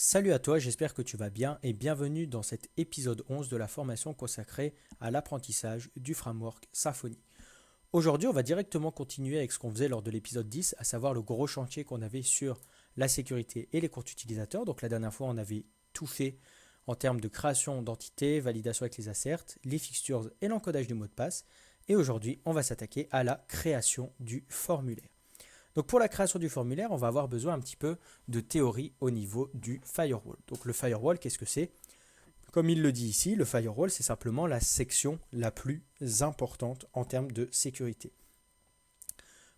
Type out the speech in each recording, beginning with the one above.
Salut à toi, j'espère que tu vas bien et bienvenue dans cet épisode 11 de la formation consacrée à l'apprentissage du framework Symfony. Aujourd'hui, on va directement continuer avec ce qu'on faisait lors de l'épisode 10, à savoir le gros chantier qu'on avait sur la sécurité et les comptes utilisateurs. Donc la dernière fois, on avait tout fait en termes de création d'entités, validation avec les asserts, les fixtures et l'encodage du mot de passe. Et aujourd'hui, on va s'attaquer à la création du formulaire. Donc pour la création du formulaire, on va avoir besoin un petit peu de théorie au niveau du firewall. Donc le firewall, qu'est-ce que c'est? Comme il le dit ici, le firewall, c'est simplement la section la plus importante en termes de sécurité.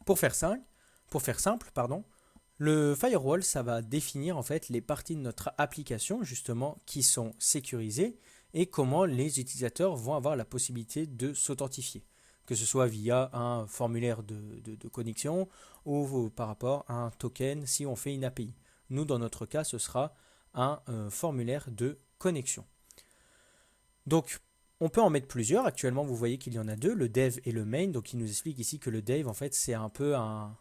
Pour faire simple, le firewall, ça va définir en fait les parties de notre application justement qui sont sécurisées et comment les utilisateurs vont avoir la possibilité de s'authentifier, que ce soit via un formulaire de connexion ou par rapport à un token si on fait une API. Nous, dans notre cas, ce sera un formulaire de connexion. Donc, on peut en mettre plusieurs. Actuellement, vous voyez qu'il y en a deux, le dev et le main. Donc, il nous explique ici que le dev, en fait, c'est un peu un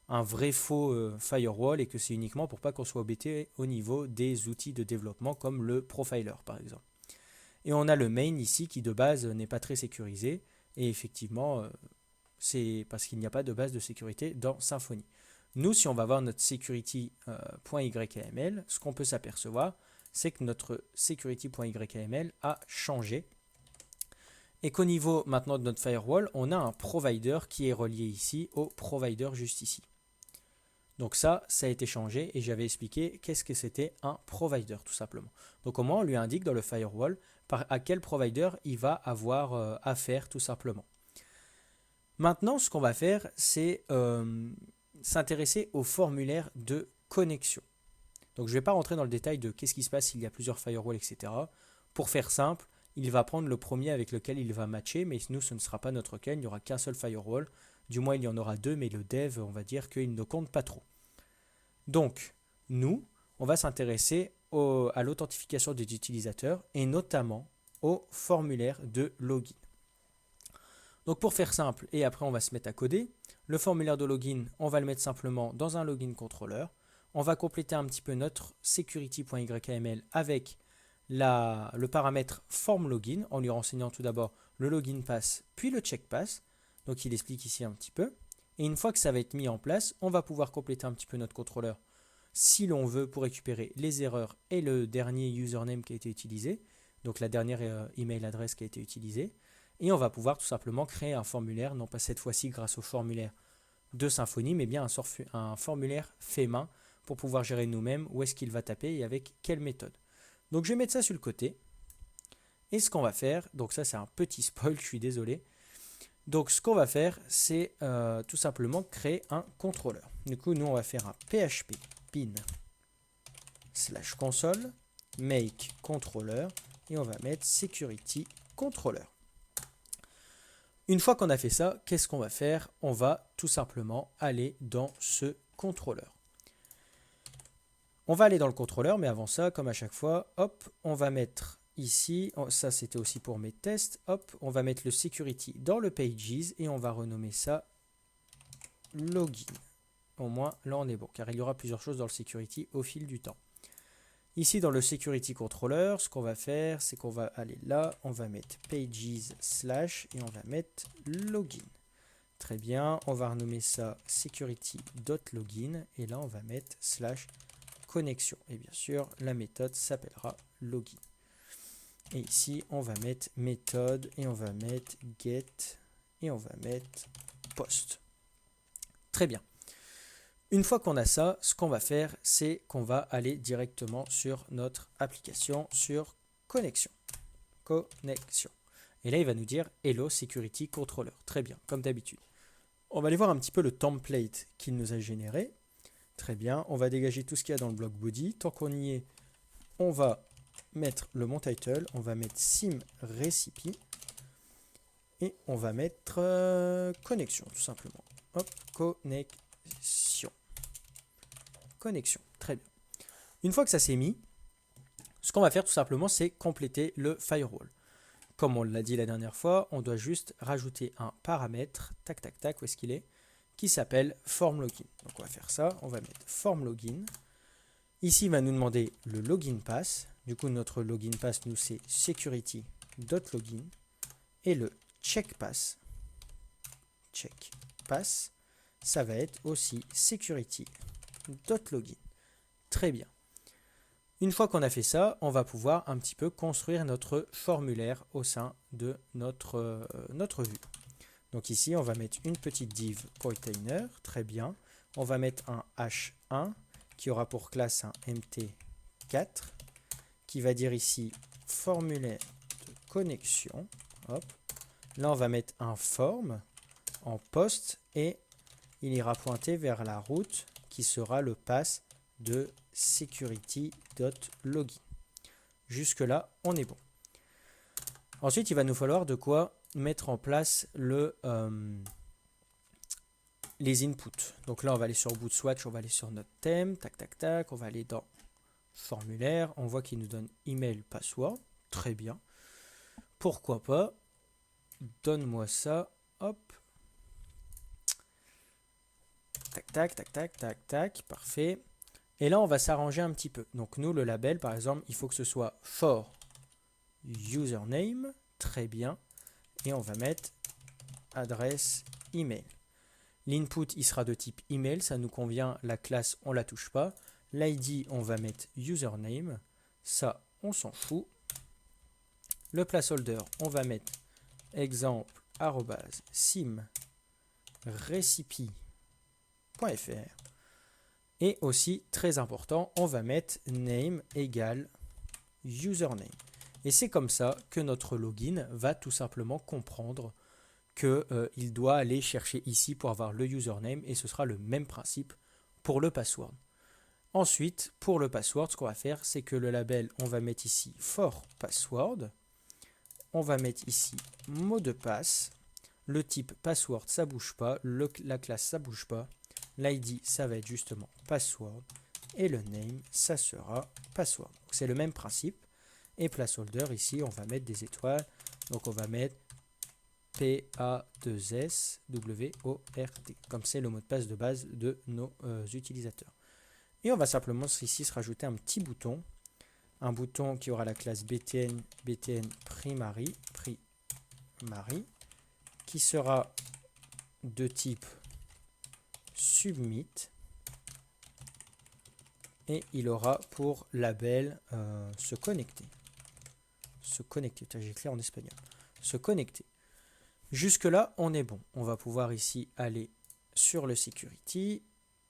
vrai faux firewall et que c'est uniquement pour pas qu'on soit embêté au niveau des outils de développement comme le profiler, par exemple. Et on a le main ici qui, de base, n'est pas très sécurisé. Et effectivement, c'est parce qu'il n'y a pas de base de sécurité dans Symfony. Nous, si on va voir notre security.yml, ce qu'on peut s'apercevoir, c'est que notre security.yml a changé et qu'au niveau maintenant de notre firewall, on a un provider qui est relié ici au provider juste ici. Donc ça a été changé et j'avais expliqué qu'est-ce que c'était un provider tout simplement. Donc au moins on lui indique dans le firewall à quel provider il va avoir affaire tout simplement. Maintenant, ce qu'on va faire, c'est s'intéresser au formulaire de connexion. Donc je ne vais pas rentrer dans le détail de qu'est-ce qui se passe s'il y a plusieurs firewalls, etc. Pour faire simple, il va prendre le premier avec lequel il va matcher, mais nous, ce ne sera pas notre cas, il n'y aura qu'un seul firewall. Du moins, il y en aura deux, mais le dev, on va dire qu'il ne compte pas trop. Donc, nous, on va s'intéresser à l'authentification des utilisateurs et notamment au formulaire de login. Donc pour faire simple, et après on va se mettre à coder, le formulaire de login, on va le mettre simplement dans un login controller. On va compléter un petit peu notre security.yml avec le paramètre form login en lui renseignant tout d'abord le login pass puis le check pass. Donc il explique ici un petit peu. Et une fois que ça va être mis en place, on va pouvoir compléter un petit peu notre contrôleur si l'on veut pour récupérer les erreurs et le dernier username qui a été utilisé, donc la dernière email adresse qui a été utilisée. Et on va pouvoir tout simplement créer un formulaire, non pas cette fois-ci grâce au formulaire de Symfony, mais bien un formulaire fait main pour pouvoir gérer nous-mêmes où est-ce qu'il va taper et avec quelle méthode. Donc je vais mettre ça sur le côté. Et ce qu'on va faire, donc ça c'est un petit spoil, je suis désolé. Donc ce qu'on va faire, c'est tout simplement créer un contrôleur. Du coup, nous on va faire un php pin /console make controller et on va mettre security controller. Une fois qu'on a fait ça, qu'est-ce qu'on va faire? On va tout simplement aller dans ce contrôleur. On va aller dans le contrôleur, mais avant ça, comme à chaque fois, hop, on va mettre ici, ça c'était aussi pour mes tests, hop, on va mettre le security dans le pages et on va renommer ça login. Au moins, là on est bon, car il y aura plusieurs choses dans le security au fil du temps. Ici, dans le security controller, ce qu'on va faire, c'est qu'on va aller là, on va mettre pages/ et on va mettre login. Très bien, on va renommer ça security.login et là on va mettre /connexion. Et bien sûr, la méthode s'appellera login. Et ici, on va mettre méthode et on va mettre get et on va mettre post. Très bien. Une fois qu'on a ça, ce qu'on va faire, c'est qu'on va aller directement sur notre application sur connexion. Connexion. Et là, il va nous dire Hello Security Controller. Très bien, comme d'habitude. On va aller voir un petit peu le template qu'il nous a généré. Très bien, on va dégager tout ce qu'il y a dans le bloc body. Tant qu'on y est, on va mettre le mon title, on va mettre sim recipe et on va mettre connexion tout simplement. Hop, connexion. Connexion, très bien. Une fois que ça s'est mis, ce qu'on va faire tout simplement, c'est compléter le firewall. Comme on l'a dit la dernière fois, on doit juste rajouter un paramètre, tac tac tac, où est-ce qu'il est, qui s'appelle form login. Donc on va faire ça, on va mettre form login Ici, il va nous demander le login pass. Du coup, notre login pass, nous, c'est security.login. Et le check pass, ça va être aussi security.login. Très bien. Une fois qu'on a fait ça, on va pouvoir un petit peu construire notre formulaire au sein de notre vue. Donc ici, on va mettre une petite div pointer, très bien. On va mettre un h1 qui aura pour classe un mt4 qui va dire ici formulaire de connexion. Hop. Là, on va mettre un form en post et il ira pointer vers la route qui sera le pass de security.login. Jusque-là, on est bon. Ensuite, il va nous falloir de quoi mettre en place les inputs. Donc là, on va aller sur boot swatch, on va aller sur notre thème, tac, tac, tac, on va aller dans formulaire, on voit qu'il nous donne email, password, très bien. Pourquoi pas, donne-moi ça, hop, tac, tac, tac, tac, tac, tac, parfait. Et là, on va s'arranger un petit peu. Donc nous, le label, par exemple, il faut que ce soit for username, très bien, et on va mettre adresse email. L'input, il sera de type email, ça nous convient, la classe, on la touche pas. L'ID, on va mettre username, ça, on s'en fout. Le placeholder, on va mettre exemple @simrecipe.fr. Et aussi, très important, on va mettre name égale username. Et c'est comme ça que notre login va tout simplement comprendre qu'il doit aller chercher ici pour avoir le username et ce sera le même principe pour le password. Ensuite, pour le password, ce qu'on va faire, c'est que le label, on va mettre ici for password. On va mettre ici mot de passe. Le type password, ça bouge pas. La classe, ça bouge pas. L'ID, ça va être justement password. Et le name, ça sera password. C'est le même principe. Et placeholder, ici, on va mettre des étoiles. Donc, on va mettre PA2SWORT, comme c'est le mot de passe de base de nos utilisateurs. Et on va simplement ici se rajouter un petit bouton. Un bouton qui aura la classe btn primary, qui sera de type submit. Et il aura pour label se connecter. Se connecter, j'ai écrit en espagnol. Se connecter. Jusque-là, on est bon. On va pouvoir ici aller sur le security.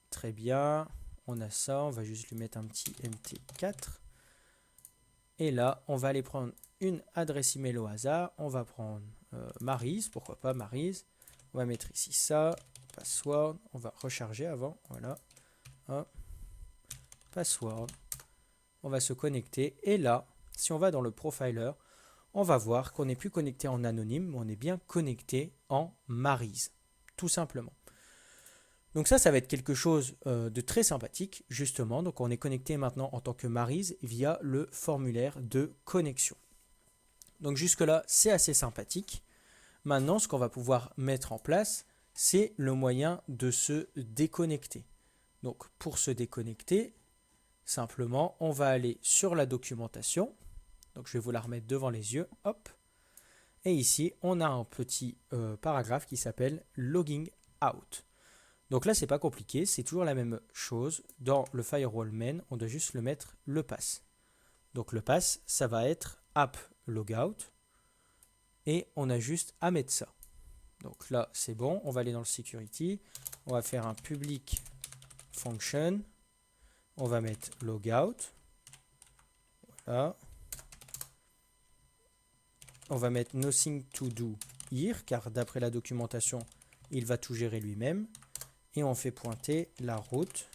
Très bien. On a ça. On va juste lui mettre un petit mt4. Et là, on va aller prendre une adresse email au hasard. On va prendre Maryse. Pourquoi pas Maryse. On va mettre ici ça. Password. On va recharger avant. Voilà. Hop. Password. On va se connecter. Et là, si on va dans le profiler, on va voir qu'on n'est plus connecté en anonyme, mais on est bien connecté en Maryse, tout simplement. Donc ça va être quelque chose de très sympathique, justement. Donc on est connecté maintenant en tant que Maryse via le formulaire de connexion. Donc jusque-là, c'est assez sympathique. Maintenant, ce qu'on va pouvoir mettre en place, c'est le moyen de se déconnecter. Donc pour se déconnecter, simplement, on va aller sur la documentation. Donc je vais vous la remettre devant les yeux. Hop. Et ici, on a un petit paragraphe qui s'appelle Logging Out. Donc là, c'est pas compliqué. C'est toujours la même chose. Dans le firewall main, on doit juste le mettre le pass. Donc le pass, ça va être app logout. Et on a juste à mettre ça. Donc là, c'est bon. On va aller dans le security. On va faire un public function. On va mettre logout. Voilà. On va mettre nothing to do here, car d'après la documentation, il va tout gérer lui-même. Et on fait pointer la route.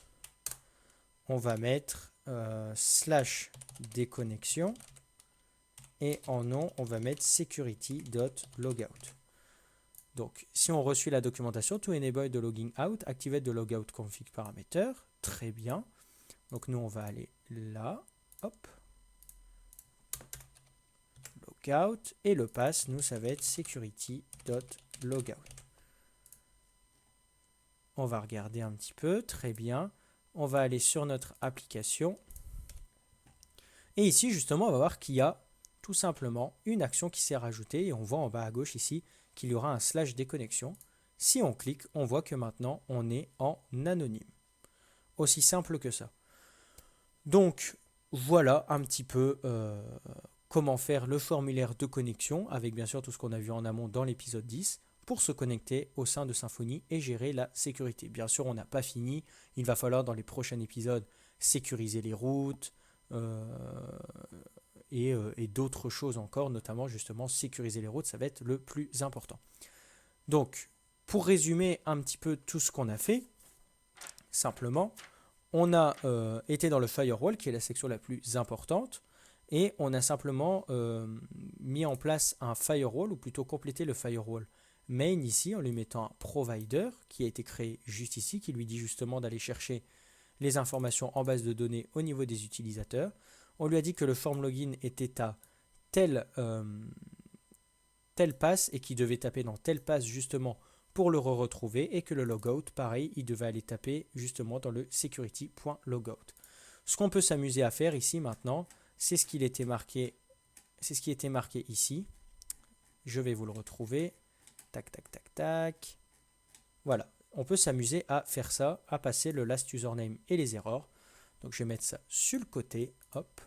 On va mettre slash déconnexion. Et en nom, on va mettre security.logout. Donc, si on reçut la documentation, to enable the logging out, activate the logout config parameter. Très bien. Donc, nous, on va aller là. Hop. Logout. Et le pass, nous, ça va être security.logout. On va regarder un petit peu. Très bien. On va aller sur notre application. Et ici, justement, on va voir qu'il y a tout simplement une action qui s'est rajoutée. Et on voit en bas à gauche ici qu'il y aura un slash déconnexion. Si on clique, on voit que maintenant, on est en anonyme. Aussi simple que ça. Donc, voilà un petit peu comment faire le formulaire de connexion, avec bien sûr tout ce qu'on a vu en amont dans l'épisode 10, pour se connecter au sein de Symfony et gérer la sécurité. Bien sûr, on n'a pas fini. Il va falloir dans les prochains épisodes sécuriser les routes et d'autres choses encore, notamment justement sécuriser les routes, ça va être le plus important. Donc, pour résumer un petit peu tout ce qu'on a fait, simplement, on a été dans le firewall, qui est la section la plus importante, et on a simplement mis en place un firewall, ou plutôt complété le firewall main ici, en lui mettant un provider, qui a été créé juste ici, qui lui dit justement d'aller chercher les informations en base de données au niveau des utilisateurs. On lui a dit que le form login était à tel pass, et qu'il devait taper dans tel pass justement pour le retrouver, et que le logout, pareil, il devait aller taper justement dans le security.logout. Ce qu'on peut s'amuser à faire ici maintenant, c'est ce qui était marqué ici. Je vais vous le retrouver. Tac, tac, tac, tac. Voilà. On peut s'amuser à faire ça, à passer le last username et les erreurs. Donc je vais mettre ça sur le côté. Hop.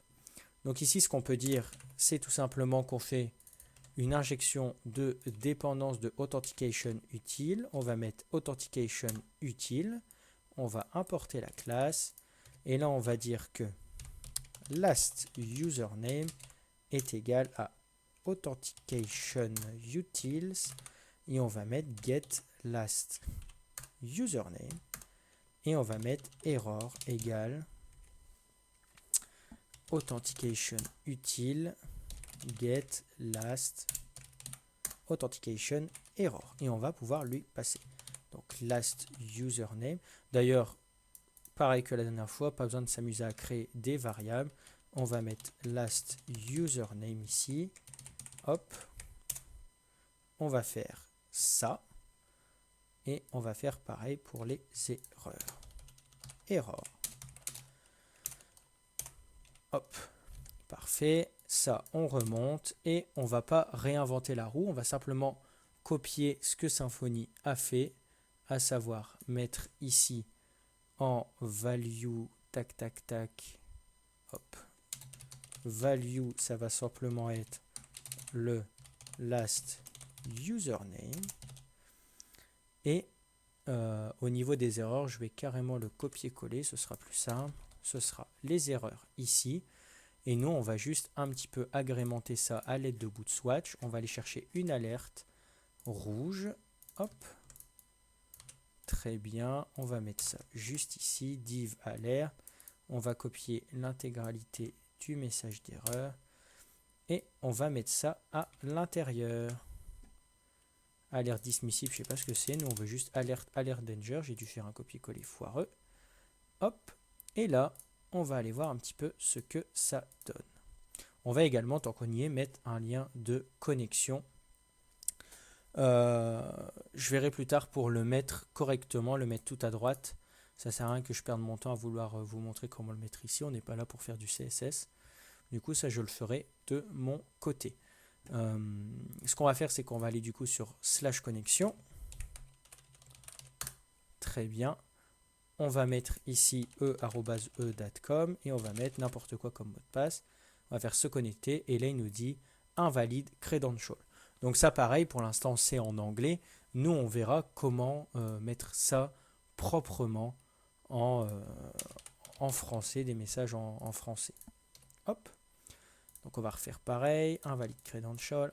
Donc ici, ce qu'on peut dire, c'est tout simplement qu'on fait une injection de dépendance de authentication utile. On va mettre authentication utile. On va importer la classe. Et là, on va dire que last username est égal à authentication utils. Et on va mettre get last username. Et on va mettre error égale authentication utile get last authentication error, et on va pouvoir lui passer donc last username. D'ailleurs, pareil que la dernière fois, pas besoin de s'amuser à créer des variables. On va mettre last username ici, hop, on va faire ça, et on va faire pareil pour les erreurs. Error, hop, parfait. Ça, on remonte, et on ne va pas réinventer la roue, on va simplement copier ce que Symfony a fait, à savoir mettre ici en value, tac, tac, tac, hop, value, ça va simplement être le last username, et au niveau des erreurs, je vais carrément le copier-coller, ce sera plus simple, ce sera les erreurs ici. Et nous, on va juste un petit peu agrémenter ça à l'aide de boot swatch. On va aller chercher une alerte rouge. Hop. Très bien. On va mettre ça juste ici. Div alert. On va copier l'intégralité du message d'erreur. Et on va mettre ça à l'intérieur. Alerte dismissible, je ne sais pas ce que c'est. Nous, on veut juste alert danger. J'ai dû faire un copier-coller foireux. Hop. Et là, on va aller voir un petit peu ce que ça donne. On va également, tant qu'on y est, mettre un lien de connexion. Je verrai plus tard pour le mettre correctement, le mettre tout à droite. Ça sert à rien que je perde mon temps à vouloir vous montrer comment le mettre ici. On n'est pas là pour faire du CSS. Du coup, ça, je le ferai de mon côté. Ce qu'on va faire, c'est qu'on va aller du coup sur slash connexion. Très bien. On va mettre ici e@e.com et on va mettre n'importe quoi comme mot de passe. On va faire se connecter et là il nous dit invalide credential. Donc ça pareil, pour l'instant c'est en anglais. Nous on verra comment mettre ça proprement en français, des messages en français. Hop. Donc on va refaire pareil, invalide credential,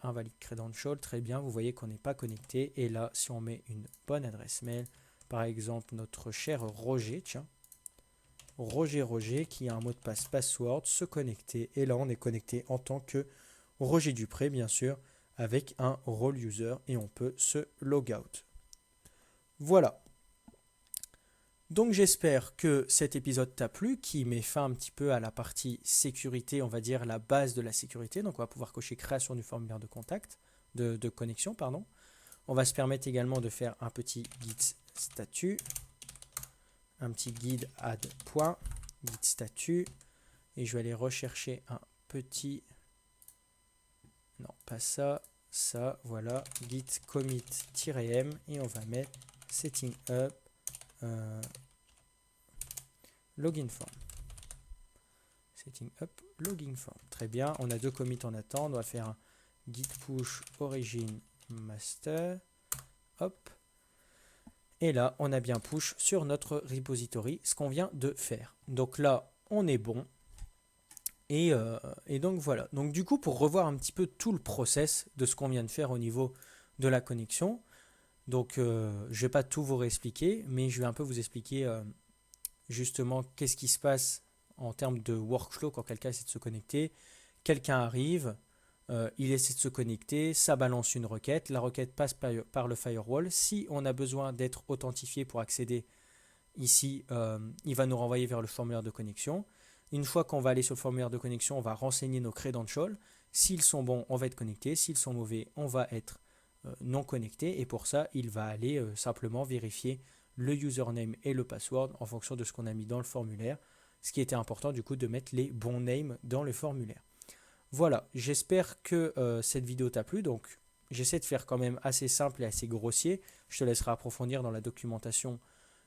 très bien, vous voyez qu'on n'est pas connecté. Et là si on met une bonne adresse mail, par exemple, notre cher Roger, tiens, Roger, qui a un mot de passe password, se connecter. Et là, on est connecté en tant que Roger Dupré, bien sûr, avec un role user, et on peut se log out. Voilà. Donc, j'espère que cet épisode t'a plu, qui met fin un petit peu à la partie sécurité, on va dire la base de la sécurité. Donc, on va pouvoir cocher création du formulaire de contact, de connexion, pardon. On va se permettre également de faire un petit git statut, un petit guide add point, git statut, Et je vais aller rechercher un petit... Non, pas ça. Ça, voilà. Git commit-m. Et on va mettre setting up login form. Setting up login form. Très bien. On a 2 commits en attente. On va faire un git push origin master. Hop. Et là, on a bien push sur notre repository ce qu'on vient de faire. Donc là, on est bon. Et donc voilà. Donc du coup, pour revoir un petit peu tout le process de ce qu'on vient de faire au niveau de la connexion, donc je ne vais pas tout vous réexpliquer, mais je vais un peu vous expliquer justement qu'est-ce qui se passe en termes de workflow quand quelqu'un essaie de se connecter. Quelqu'un arrive, il essaie de se connecter, ça balance une requête, la requête passe par le firewall. Si on a besoin d'être authentifié pour accéder ici, il va nous renvoyer vers le formulaire de connexion. Une fois qu'on va aller sur le formulaire de connexion, on va renseigner nos credentials. S'ils sont bons, on va être connecté. S'ils sont mauvais, on va être non connecté. Et pour ça, il va aller simplement vérifier le username et le password en fonction de ce qu'on a mis dans le formulaire. Ce qui était important du coup de mettre les bons names dans le formulaire. Voilà, j'espère que cette vidéo t'a plu. Donc j'essaie de faire quand même assez simple et assez grossier. Je te laisserai approfondir dans la documentation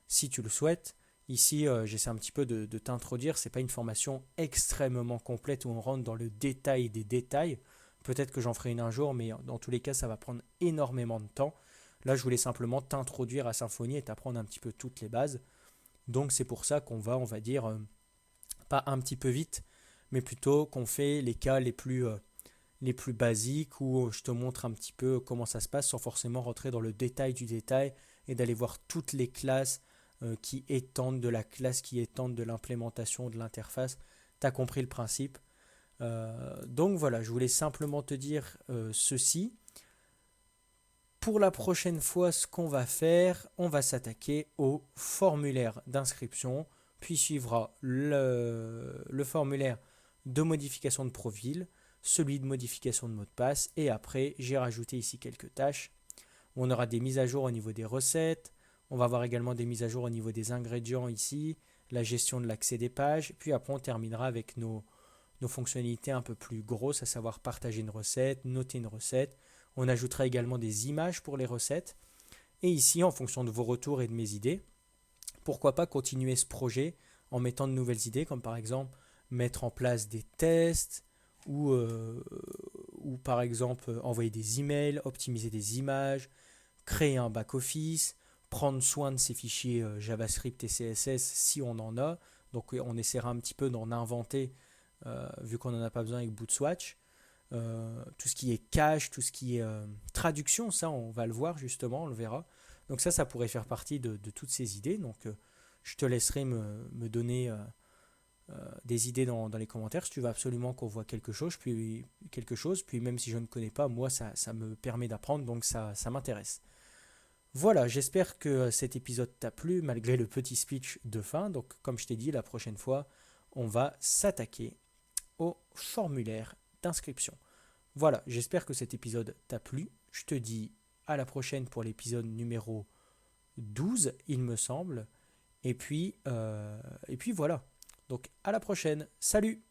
si tu le souhaites. Ici, j'essaie un petit peu de t'introduire. Ce n'est pas une formation extrêmement complète où on rentre dans le détail des détails. Peut-être que j'en ferai une un jour, mais dans tous les cas, ça va prendre énormément de temps. Là, je voulais simplement t'introduire à Symfony et t'apprendre un petit peu toutes les bases. Donc, c'est pour ça qu'on va, on va dire, pas un petit peu vite, mais plutôt qu'on fait les cas les plus basiques où je te montre un petit peu comment ça se passe sans forcément rentrer dans le détail du détail et d'aller voir toutes les classes qui étendent de la classe, qui étendent de l'implémentation, de l'interface. Tu as compris le principe. Donc voilà, je voulais simplement te dire ceci. Pour la prochaine fois, ce qu'on va faire, on va s'attaquer au formulaire d'inscription, puis suivra le formulaire de modification de profil, celui de modification de mot de passe, et après, j'ai rajouté ici quelques tâches. On aura des mises à jour au niveau des recettes, on va avoir également des mises à jour au niveau des ingrédients ici, la gestion de l'accès des pages, puis après on terminera avec nos fonctionnalités un peu plus grosses, à savoir partager une recette, noter une recette. On ajoutera également des images pour les recettes. Et ici, en fonction de vos retours et de mes idées, pourquoi pas continuer ce projet en mettant de nouvelles idées, comme par exemple mettre en place des tests ou par exemple envoyer des emails, optimiser des images, créer un back-office, prendre soin de ces fichiers JavaScript et CSS si on en a. Donc on essaiera un petit peu d'en inventer vu qu'on n'en a pas besoin avec Bootswatch. Tout ce qui est cache, tout ce qui est traduction, ça on va le voir justement, on le verra. Donc ça pourrait faire partie de toutes ces idées. Donc je te laisserai me donner des idées dans les commentaires si tu veux absolument qu'on voit quelque chose. Puis même si je ne connais pas, moi ça me permet d'apprendre, donc ça m'intéresse. Voilà, j'espère que cet épisode t'a plu malgré le petit speech de fin. Donc comme je t'ai dit, la prochaine fois, on va s'attaquer au formulaire d'inscription. Voilà, j'espère que cet épisode t'a plu. Je te dis à la prochaine pour l'épisode numéro 12, il me semble. Et puis voilà. Donc à la prochaine. Salut!